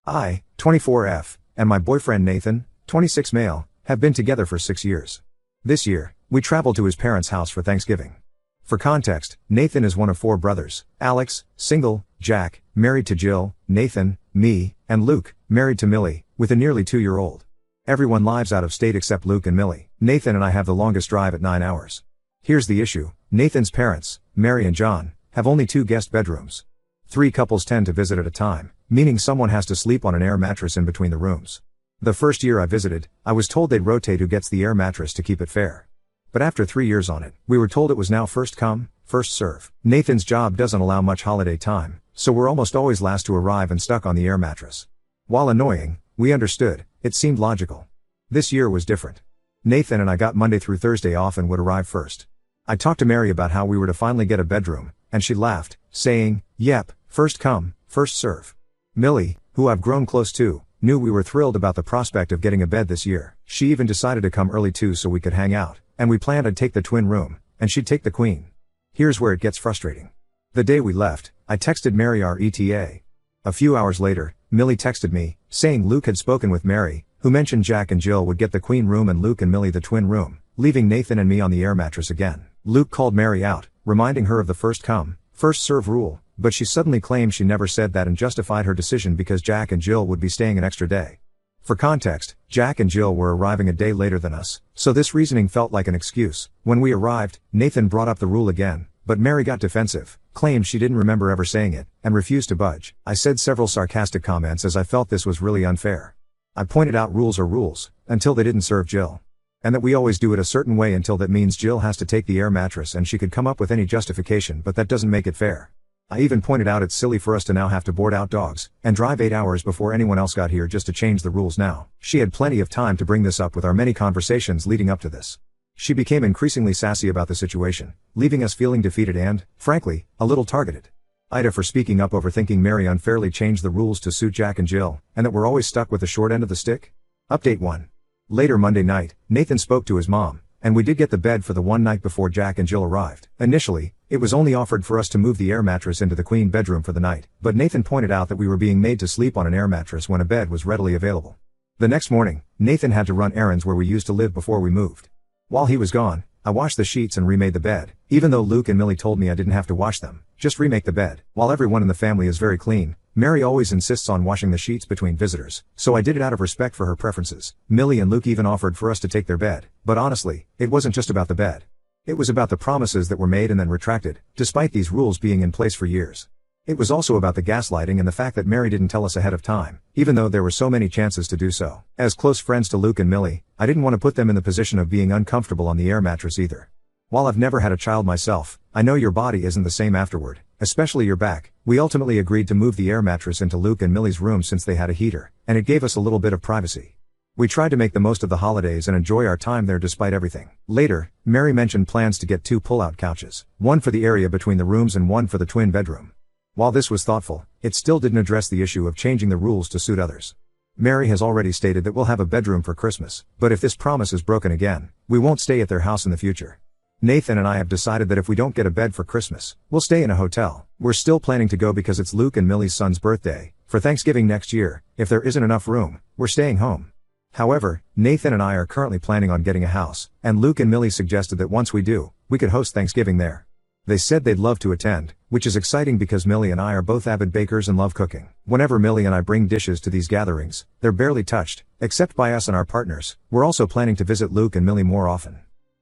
I, 24F, and my boyfriend Nathan, 26 male, have been together for 6 years. This year, we traveled to his parents' house for Thanksgiving. For context, Nathan is one of 4 brothers: Alex, single; Jack, married to Jill; Nathan, me, and Luke, married to Millie, with a nearly 2-year-old. Everyone lives out of state except Luke and Millie. Nathan and I have the longest drive at 9 hours. Here's the issue: Nathan's parents, Mary and John, have only 2 guest bedrooms. 3 couples tend to visit at a time, meaning someone has to sleep on an air mattress in between the rooms. The first year I visited, I was told they'd rotate who gets the air mattress to keep it fair. But after 3 years on it, we were told it was now first come, first serve. Nathan's job doesn't allow much holiday time, so we're almost always last to arrive and stuck on the air mattress. While annoying, we understood, it seemed logical. This year was different. Nathan and I got Monday through Thursday off and would arrive first. I talked to Mary about how we were to finally get a bedroom, and she laughed, saying, "Yep, first come, first serve." Millie, who I've grown close to, knew we were thrilled about the prospect of getting a bed this year. She even decided to come early too so we could hang out, and we planned I'd take the twin room, and she'd take the queen. Here's where it gets frustrating. The day we left, I texted Mary our ETA. A few hours later, Millie texted me, saying Luke had spoken with Mary, who mentioned Jack and Jill would get the queen room and Luke and Millie the twin room, leaving Nathan and me on the air mattress again. Luke called Mary out, reminding her of the first come, first serve rule, but she suddenly claimed she never said that and justified her decision because Jack and Jill would be staying an extra day. For context, Jack and Jill were arriving a day later than us, so this reasoning felt like an excuse. When we arrived, Nathan brought up the rule again, but Mary got defensive, claimed she didn't remember ever saying it, and refused to budge. I said several sarcastic comments as I felt this was really unfair. I pointed out rules are rules, until they didn't serve Jill. And that we always do it a certain way until that means Jill has to take the air mattress and she could come up with any justification, but that doesn't make it fair. I even pointed out it's silly for us to now have to board out dogs, and drive 8 hours before anyone else got here just to change the rules now. She had plenty of time to bring this up with our many conversations leading up to this. She became increasingly sassy about the situation, leaving us feeling defeated and, frankly, a little targeted. Ida for speaking up over thinking Mary unfairly changed the rules to suit Jack and Jill, and that we're always stuck with the short end of the stick. Update 1. Later Monday night, Nathan spoke to his mom, and we did get the bed for the one night before Jack and Jill arrived. Initially, it was only offered for us to move the air mattress into the queen bedroom for the night, but Nathan pointed out that we were being made to sleep on an air mattress when a bed was readily available. The next morning, Nathan had to run errands where we used to live before we moved. While he was gone, I washed the sheets and remade the bed, even though Luke and Millie told me I didn't have to wash them, just remake the bed. While everyone in the family is very clean, Mary always insists on washing the sheets between visitors, so I did it out of respect for her preferences. Millie and Luke even offered for us to take their bed, but honestly, it wasn't just about the bed. It was about the promises that were made and then retracted, despite these rules being in place for years. It was also about the gaslighting and the fact that Mary didn't tell us ahead of time, even though there were so many chances to do so. As close friends to Luke and Millie, I didn't want to put them in the position of being uncomfortable on the air mattress either. While I've never had a child myself, I know your body isn't the same afterward, especially your back. We ultimately agreed to move the air mattress into Luke and Millie's room since they had a heater, and it gave us a little bit of privacy. We tried to make the most of the holidays and enjoy our time there despite everything. Later, Mary mentioned plans to get 2 pull-out couches, one for the area between the rooms and one for the twin bedroom. While this was thoughtful, it still didn't address the issue of changing the rules to suit others. Mary has already stated that we'll have a bedroom for Christmas, but if this promise is broken again, we won't stay at their house in the future. Nathan and I have decided that if we don't get a bed for Christmas, we'll stay in a hotel. We're still planning to go because it's Luke and Millie's son's birthday. For Thanksgiving next year, if there isn't enough room, we're staying home. However, Nathan and I are currently planning on getting a house, and Luke and Millie suggested that once we do, we could host Thanksgiving there. They said they'd love to attend, which is exciting because Millie and I are both avid bakers and love cooking. Whenever Millie and I bring dishes to these gatherings, they're barely touched, except by us and our partners. We're also planning to visit Luke and Millie more often.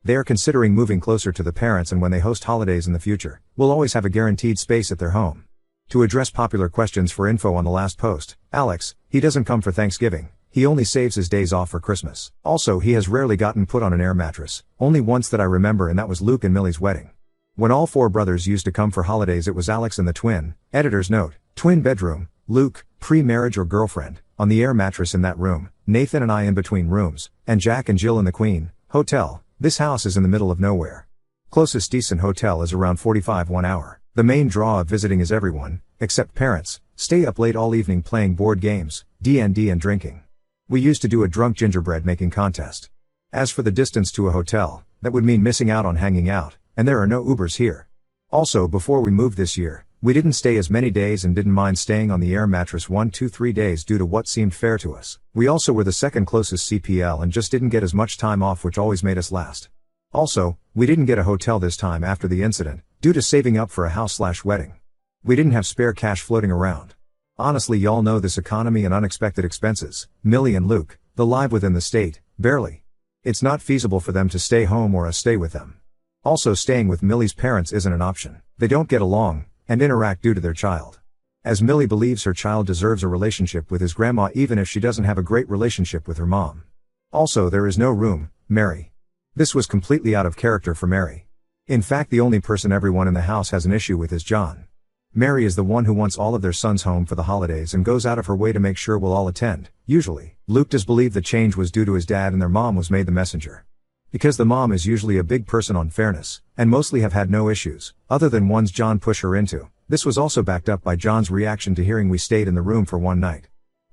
They are considering moving closer to the parents, and when they host holidays in the future, we'll always have a guaranteed space at their home. To address popular questions for info on the last post, Alex, he doesn't come for Thanksgiving. He only saves his days off for Christmas. Also, he has rarely gotten put on an air mattress, only once that I remember, and that was Luke and Millie's wedding. When all 4 brothers used to come for holidays, it was Alex and the twin, editor's note, twin bedroom, Luke, pre-marriage or girlfriend, on the air mattress in that room, Nathan and I in between rooms, and Jack and Jill in the queen hotel. This house is in the middle of nowhere. Closest decent hotel is around 1 hour. The main draw of visiting is everyone, except parents, stay up late all evening playing board games, D&D and drinking. We used to do a drunk gingerbread making contest. As for the distance to a hotel, that would mean missing out on hanging out, and there are no Ubers here. Also, before we moved this year, we didn't stay as many days and didn't mind staying on the air mattress 3 days due to what seemed fair to us. We also were the second closest CPL and just didn't get as much time off, which always made us last. Also, we didn't get a hotel this time after the incident, due to saving up for a house/wedding. We didn't have spare cash floating around. Honestly, y'all know this economy and unexpected expenses. Millie and Luke, the live within the state, barely. It's not feasible for them to stay home or us stay with them. Also, staying with Millie's parents isn't an option. They don't get along and interact due to their child. As Millie believes her child deserves a relationship with his grandma even if she doesn't have a great relationship with her mom. Also, there is no room, Mary. This was completely out of character for Mary. In fact, the only person everyone in the house has an issue with is John. Mary is the one who wants all of their sons home for the holidays and goes out of her way to make sure we'll all attend, usually. Luke does believe the change was due to his dad and their mom was made the messenger. Because the mom is usually a big person on fairness, and mostly have had no issues, other than ones John pushed her into. This was also backed up by John's reaction to hearing we stayed in the room for one night.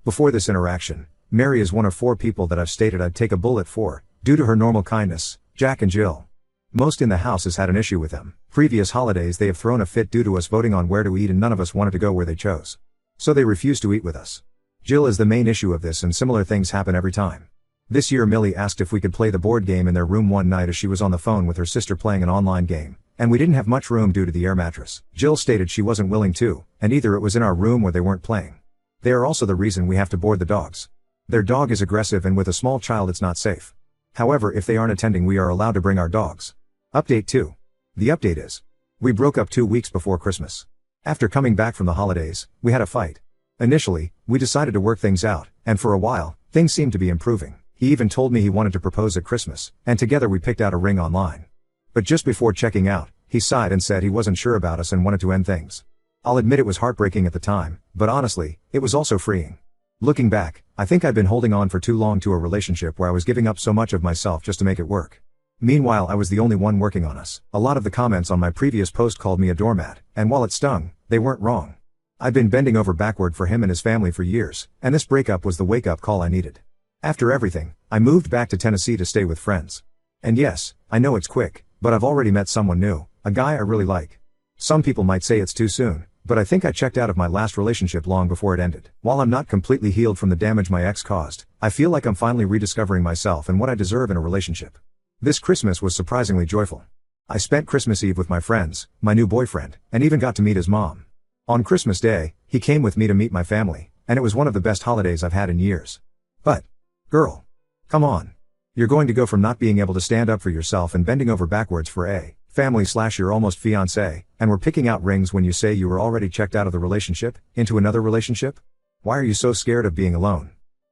Before this interaction, Mary is one of 4 people that I've stated I'd take a bullet for, due to her normal kindness, Jack and Jill. Most in the house has had an issue with them. Previous holidays they have thrown a fit due to us voting on where to eat and none of us wanted to go where they chose. So they refused to eat with us. Jill is the main issue of this and similar things happen every time. This year Millie asked if we could play the board game in their room one night as she was on the phone with her sister playing an online game, and we didn't have much room due to the air mattress. Jill stated she wasn't willing to, and either it was in our room or they weren't playing. They are also the reason we have to board the dogs. Their dog is aggressive and with a small child it's not safe. However, if they aren't attending we are allowed to bring our dogs. Update 2. The update is, we broke up 2 weeks before Christmas. After coming back from the holidays, we had a fight. Initially, we decided to work things out, and for a while, things seemed to be improving. He even told me he wanted to propose at Christmas, and together we picked out a ring online. But just before checking out, he sighed and said he wasn't sure about us and wanted to end things. I'll admit it was heartbreaking at the time, but honestly, it was also freeing. Looking back, I think I'd been holding on for too long to a relationship where I was giving up so much of myself just to make it work. Meanwhile, I was the only one working on us. A lot of the comments on my previous post called me a doormat, and while it stung, they weren't wrong. I'd been bending over backward for him and his family for years, and this breakup was the wake-up call I needed. After everything, I moved back to Tennessee to stay with friends. And yes, I know it's quick, but I've already met someone new, a guy I really like. Some people might say it's too soon, but I think I checked out of my last relationship long before it ended. While I'm not completely healed from the damage my ex caused, I feel like I'm finally rediscovering myself and what I deserve in a relationship. This Christmas was surprisingly joyful. I spent Christmas Eve with my friends, my new boyfriend, and even got to meet his mom. On Christmas Day, he came with me to meet my family, and it was one of the best holidays I've had in years. But, girl, come on. You're going to go from not being able to stand up for yourself and bending over backwards for a family/your almost fiancé, and we're picking out rings when you say you were already checked out of the relationship, into another relationship? Why are you so scared of being alone?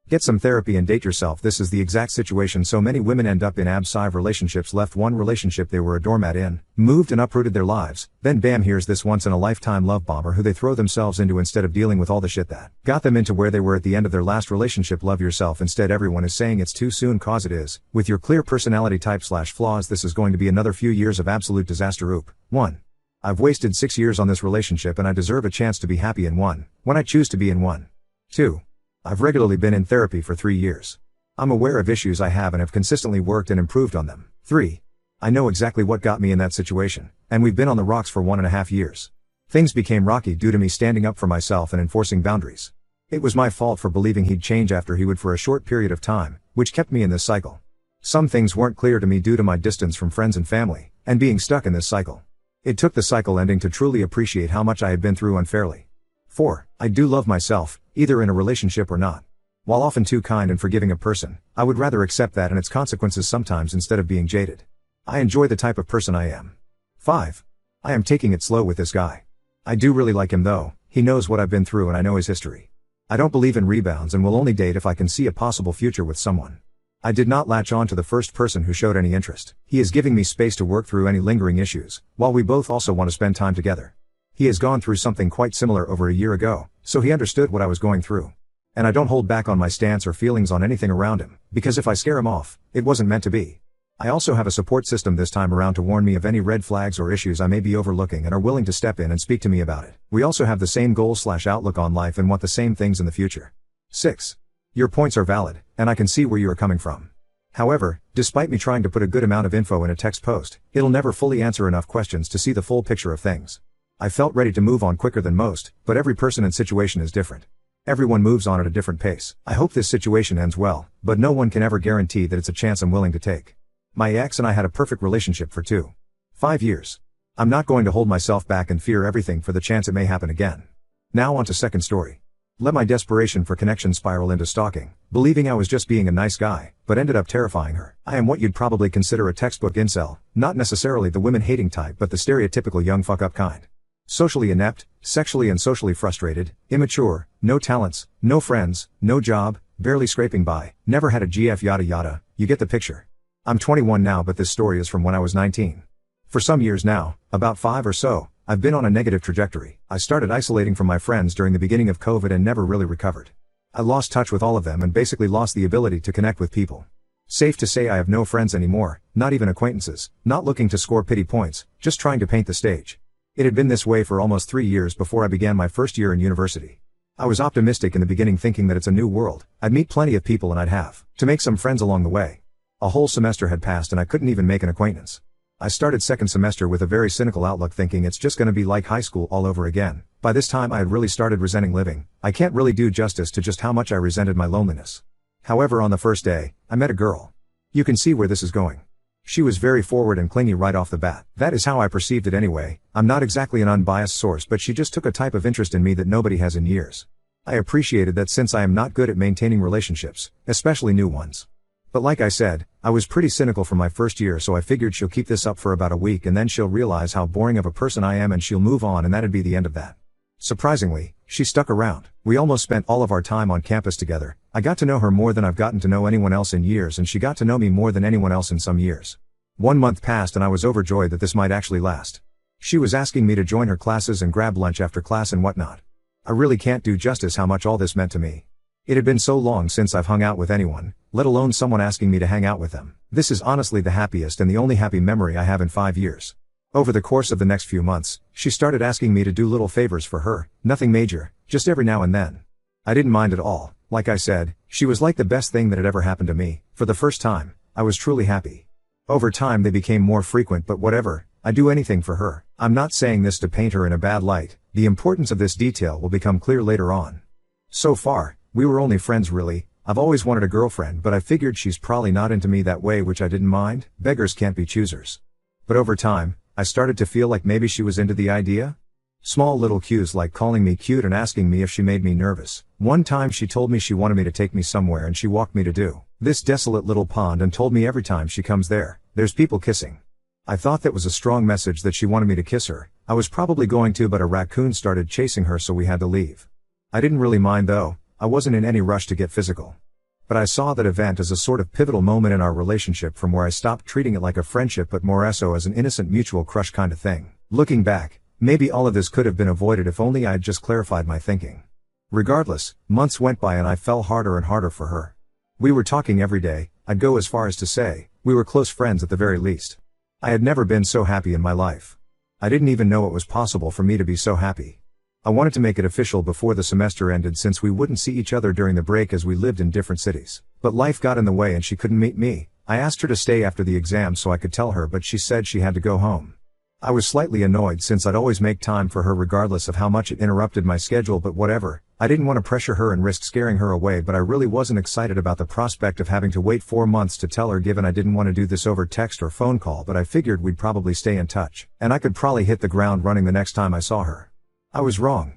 Get some therapy and date yourself. This is the exact situation so many women end up in absive relationships. Left one relationship they were a doormat in, moved and uprooted their lives, then bam, here's this once in a lifetime love bomber who they throw themselves into instead of dealing with all the shit that got them into where they were at the end of their last relationship. Love yourself instead. Everyone is saying it's too soon cause it is. With your clear personality type/flaws, this is going to be another few years of absolute disaster. 1. I've wasted 6 years on this relationship and I deserve a chance to be happy in one, when I choose to be in one. 2. I've regularly been in therapy for 3 years. I'm aware of issues I have and have consistently worked and improved on them. 3. I know exactly what got me in that situation, and we've been on the rocks for 1.5 years. Things became rocky due to me standing up for myself and enforcing boundaries. It was my fault for believing he'd change after he would for a short period of time, which kept me in this cycle. Some things weren't clear to me due to my distance from friends and family, and being stuck in this cycle. It took the cycle ending to truly appreciate how much I had been through unfairly. 4. I do love myself, either in a relationship or not. While often too kind and forgiving a person, I would rather accept that and its consequences sometimes instead of being jaded. I enjoy the type of person I am. 5. I am taking it slow with this guy. I do really like him though, he knows what I've been through and I know his history. I don't believe in rebounds and will only date if I can see a possible future with someone. I did not latch on to the first person who showed any interest. He is giving me space to work through any lingering issues, while we both also want to spend time together. He has gone through something quite similar over a year ago, so he understood what I was going through. And I don't hold back on my stance or feelings on anything around him, because if I scare him off, it wasn't meant to be. I also have a support system this time around to warn me of any red flags or issues I may be overlooking and are willing to step in and speak to me about it. We also have the same goals/outlook on life and want the same things in the future. 6. Your points are valid, and I can see where you are coming from. However, despite me trying to put a good amount of info in a text post, it'll never fully answer enough questions to see the full picture of things. I felt ready to move on quicker than most, but every person and situation is different. Everyone moves on at a different pace. I hope this situation ends well, but no one can ever guarantee that it's a chance I'm willing to take. My ex and I had a perfect relationship for 5 years. I'm not going to hold myself back and fear everything for the chance it may happen again. Now on to second story. Let my desperation for connection spiral into stalking, believing I was just being a nice guy, but ended up terrifying her. I am what you'd probably consider a textbook incel, not necessarily the women-hating type but the stereotypical young fuck-up kind. Socially inept, sexually and socially frustrated, immature, no talents, no friends, no job, barely scraping by, never had a GF yada yada, you get the picture. I'm 21 now but this story is from when I was 19. For some years now, about 5 or so, I've been on a negative trajectory. I started isolating from my friends during the beginning of COVID and never really recovered. I lost touch with all of them and basically lost the ability to connect with people. Safe to say I have no friends anymore, not even acquaintances, not looking to score pity points, just trying to paint the stage. It had been this way for almost 3 years before I began my first year in university. I was optimistic in the beginning thinking that it's a new world, I'd meet plenty of people and I'd have to make some friends along the way. A whole semester had passed and I couldn't even make an acquaintance. I started second semester with a very cynical outlook thinking it's just gonna be like high school all over again. By this time I had really started resenting living. I can't really do justice to just how much I resented my loneliness. However, on the first day, I met a girl. You can see where this is going. She was very forward and clingy right off the bat. That is how I perceived it anyway. I'm not exactly an unbiased source but she just took a type of interest in me that nobody has in years. I appreciated that since I am not good at maintaining relationships, especially new ones. But like I said, I was pretty cynical for my first year so I figured she'll keep this up for about a week and then she'll realize how boring of a person I am and she'll move on and that'd be the end of that. Surprisingly, she stuck around. We almost spent all of our time on campus together. I got to know her more than I've gotten to know anyone else in years and she got to know me more than anyone else in some years. 1 month passed and I was overjoyed that this might actually last. She was asking me to join her classes and grab lunch after class and whatnot. I really can't do justice how much all this meant to me. It had been so long since I've hung out with anyone, let alone someone asking me to hang out with them. This is honestly the happiest and the only happy memory I have in 5 years. Over the course of the next few months, she started asking me to do little favors for her, nothing major, just every now and then. I didn't mind at all. Like I said, she was like the best thing that had ever happened to me. For the first time, I was truly happy. Over time they became more frequent but whatever, I'd do anything for her. I'm not saying this to paint her in a bad light, the importance of this detail will become clear later on. So far, we were only friends really. I've always wanted a girlfriend but I figured she's probably not into me that way which I didn't mind. Beggars can't be choosers. But over time, I started to feel like maybe she was into the idea. Small little cues like calling me cute and asking me if she made me nervous. One time she told me she wanted me to take me somewhere and she walked me to this desolate little pond and told me every time she comes there's people kissing. I thought that was a strong message that she wanted me to kiss her. I was probably going to but a raccoon started chasing her so we had to leave. I didn't really mind though. I wasn't in any rush to get physical. But I saw that event as a sort of pivotal moment in our relationship from where I stopped treating it like a friendship but more so as an innocent mutual crush kind of thing. Looking back, maybe all of this could have been avoided if only I had just clarified my thinking. Regardless, months went by and I fell harder and harder for her. We were talking every day, I'd go as far as to say, we were close friends at the very least. I had never been so happy in my life. I didn't even know it was possible for me to be so happy. I wanted to make it official before the semester ended since we wouldn't see each other during the break as we lived in different cities. But life got in the way and she couldn't meet me. I asked her to stay after the exam so I could tell her but she said she had to go home. I was slightly annoyed since I'd always make time for her regardless of how much it interrupted my schedule but whatever. I didn't want to pressure her and risk scaring her away but I really wasn't excited about the prospect of having to wait 4 months to tell her given I didn't want to do this over text or phone call but I figured we'd probably stay in touch. And I could probably hit the ground running the next time I saw her. I was wrong.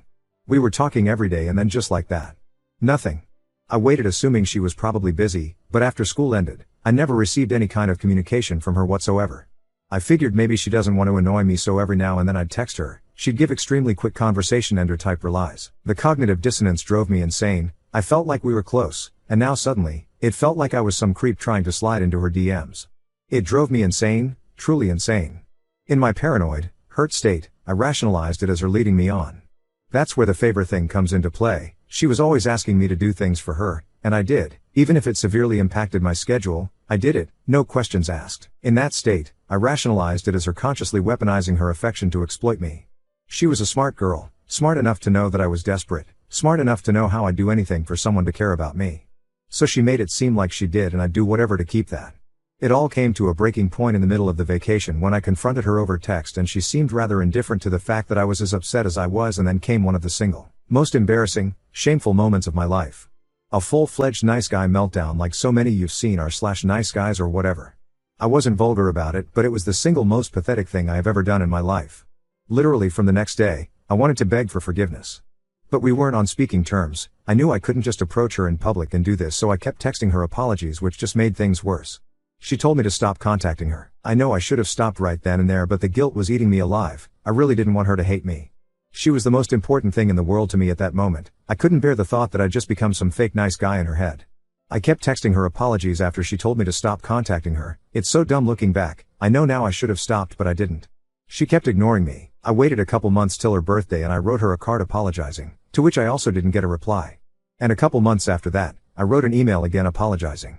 We were talking every day and then just like that. Nothing. I waited assuming she was probably busy, but after school ended, I never received any kind of communication from her whatsoever. I figured maybe she doesn't want to annoy me so every now and then I'd text her. She'd give extremely quick conversation ender type replies. The cognitive dissonance drove me insane. I felt like we were close, and now suddenly, it felt like I was some creep trying to slide into her DMs. It drove me insane, truly insane. In my paranoid, hurt state, I rationalized it as her leading me on. That's where the favor thing comes into play. She was always asking me to do things for her, and I did. Even if it severely impacted my schedule, I did it, no questions asked. In that state, I rationalized it as her consciously weaponizing her affection to exploit me. She was a smart girl, smart enough to know that I was desperate, smart enough to know how I'd do anything for someone to care about me. So she made it seem like she did and I'd do whatever to keep that. It all came to a breaking point in the middle of the vacation when I confronted her over text and she seemed rather indifferent to the fact that I was as upset as I was, and then came one of the single, most embarrassing, shameful moments of my life. A full-fledged nice guy meltdown like so many you've seen r/nice guys or whatever. I wasn't vulgar about it, but it was the single most pathetic thing I have ever done in my life. Literally from the next day, I wanted to beg for forgiveness. But we weren't on speaking terms. I knew I couldn't just approach her in public and do this, so I kept texting her apologies, which just made things worse. She told me to stop contacting her. I know I should have stopped right then and there, but the guilt was eating me alive. I really didn't want her to hate me. She was the most important thing in the world to me at that moment. I couldn't bear the thought that I'd just become some fake nice guy in her head. I kept texting her apologies after she told me to stop contacting her. It's so dumb looking back. I know now I should have stopped, but I didn't. She kept ignoring me. I waited a couple months till her birthday and I wrote her a card apologizing, to which I also didn't get a reply. And a couple months after that, I wrote an email again apologizing.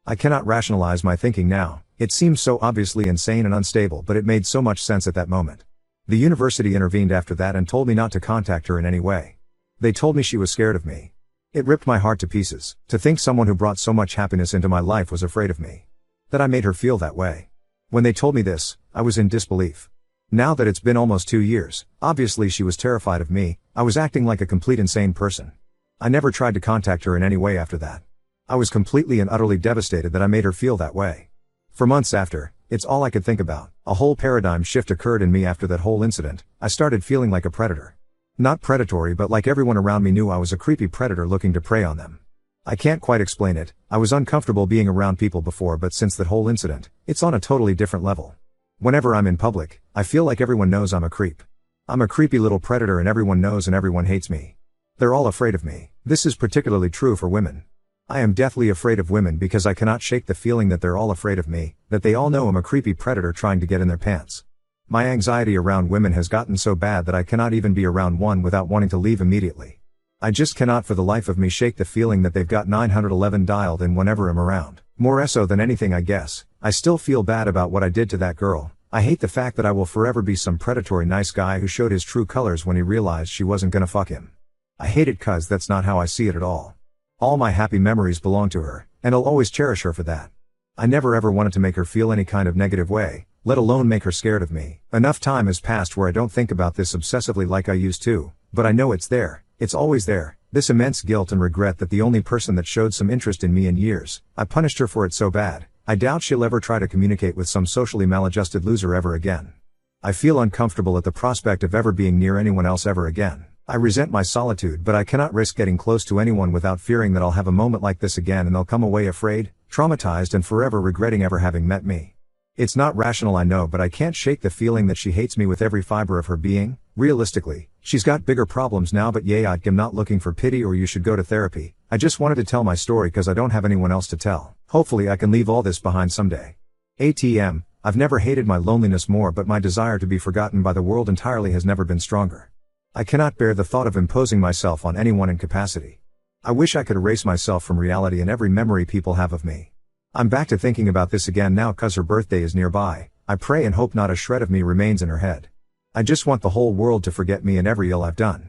I cannot rationalize my thinking now. It seems so obviously insane and unstable, but it made so much sense at that moment. The university intervened after that and told me not to contact her in any way. They told me she was scared of me. It ripped my heart to pieces, to think someone who brought so much happiness into my life was afraid of me. That I made her feel that way. When they told me this, I was in disbelief. Now that it's been almost 2 years, obviously she was terrified of me. I was acting like a complete insane person. I never tried to contact her in any way after that. I was completely and utterly devastated that I made her feel that way. For months after, it's all I could think about. A whole paradigm shift occurred in me after that whole incident. I started feeling like a predator. Not predatory, but like everyone around me knew I was a creepy predator looking to prey on them. I can't quite explain it. I was uncomfortable being around people before, but since that whole incident, it's on a totally different level. Whenever I'm in public, I feel like everyone knows I'm a creep. I'm a creepy little predator and everyone knows and everyone hates me. They're all afraid of me. This is particularly true for women. I am deathly afraid of women because I cannot shake the feeling that they're all afraid of me, that they all know I'm a creepy predator trying to get in their pants. My anxiety around women has gotten so bad that I cannot even be around one without wanting to leave immediately. I just cannot for the life of me shake the feeling that they've got 911 dialed in whenever I'm around. More so than anything, I guess, I still feel bad about what I did to that girl. I hate the fact that I will forever be some predatory nice guy who showed his true colors when he realized she wasn't gonna fuck him. I hate it cause that's not how I see it at all. All my happy memories belong to her, and I'll always cherish her for that. I never ever wanted to make her feel any kind of negative way, let alone make her scared of me. Enough time has passed where I don't think about this obsessively like I used to, but I know it's there, it's always there, this immense guilt and regret that the only person that showed some interest in me in years, I punished her for it so bad. I doubt she'll ever try to communicate with some socially maladjusted loser ever again. I feel uncomfortable at the prospect of ever being near anyone else ever again. I resent my solitude, but I cannot risk getting close to anyone without fearing that I'll have a moment like this again and they'll come away afraid, traumatized and forever regretting ever having met me. It's not rational, I know, but I can't shake the feeling that she hates me with every fiber of her being. Realistically, she's got bigger problems now, but yeah, I'm not looking for pity or you should go to therapy. I just wanted to tell my story cause I don't have anyone else to tell. Hopefully I can leave all this behind someday. ATM, I've never hated my loneliness more, but my desire to be forgotten by the world entirely has never been stronger. I cannot bear the thought of imposing myself on anyone in capacity. I wish I could erase myself from reality and every memory people have of me. I'm back to thinking about this again now cause her birthday is nearby. I pray and hope not a shred of me remains in her head. I just want the whole world to forget me and every ill I've done.